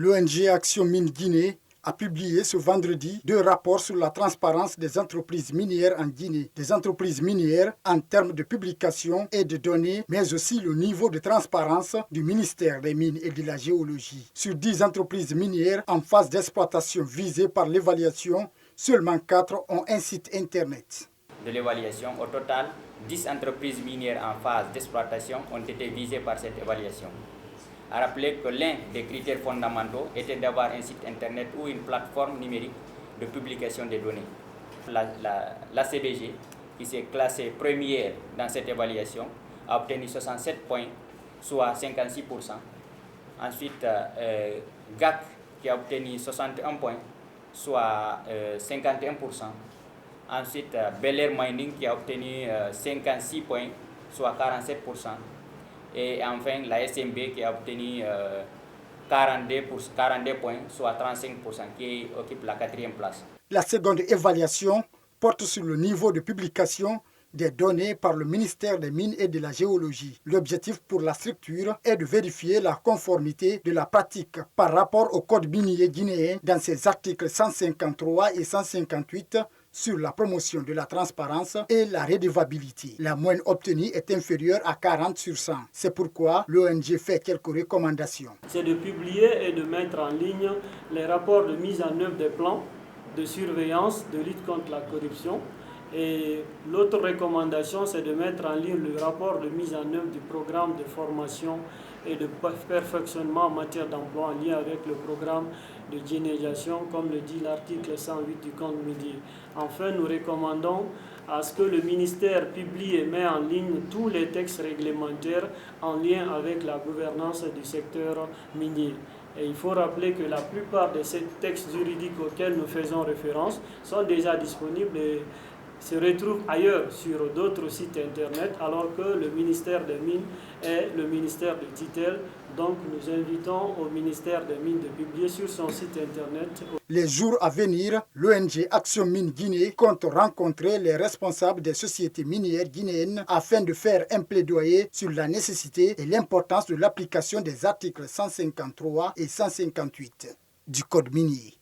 L'ONG Action Mines Guinée a publié ce vendredi 2 rapports sur la transparence des entreprises minières en Guinée. Des entreprises minières en termes de publication et de données, mais aussi le niveau de transparence du ministère des Mines et de la Géologie. Sur 10 entreprises minières en phase d'exploitation visées par l'évaluation, seulement 4 ont un site internet. De l'évaluation, au total, 10 entreprises minières en phase d'exploitation ont été visées par cette évaluation. À rappeler que l'un des critères fondamentaux était d'avoir un site internet ou une plateforme numérique de publication des données. La CDG, qui s'est classée première dans cette évaluation, a obtenu 67 points, soit 56%. Ensuite, GAC, qui a obtenu 61 points, soit 51%. Ensuite, Bel Air Mining, qui a obtenu 56 points, soit 47%. Et enfin, la SMB qui a obtenu 42 points, soit 35%, qui occupe la 4e place. La seconde évaluation porte sur le niveau de publication des données par le ministère des Mines et de la Géologie. L'objectif pour la structure est de vérifier la conformité de la pratique par rapport au code minier guinéen dans ses articles 153 et 158 sur la promotion de la transparence et la redevabilité. La moyenne obtenue est inférieure à 40 sur 100. C'est pourquoi l'ONG fait quelques recommandations. C'est de publier et de mettre en ligne les rapports de mise en œuvre des plans de surveillance, de lutte contre la corruption. Et l'autre recommandation, c'est de mettre en ligne le rapport de mise en œuvre du programme de formation et de perfectionnement en matière d'emploi en lien avec le programme de guinéisation, comme le dit l'article 108 du Code minier. Enfin, nous recommandons à ce que le ministère publie et met en ligne tous les textes réglementaires en lien avec la gouvernance du secteur minier. Et il faut rappeler que la plupart de ces textes juridiques auxquels nous faisons référence sont déjà disponibles et se retrouvent ailleurs sur d'autres sites internet, alors que le ministère des Mines est le ministère de tutelle. Donc nous invitons au ministère des Mines de publier sur son site internet. Les jours à venir, l'ONG Action Mines Guinée compte rencontrer les responsables des sociétés minières guinéennes afin de faire un plaidoyer sur la nécessité et l'importance de l'application des articles 153 et 158 du Code minier.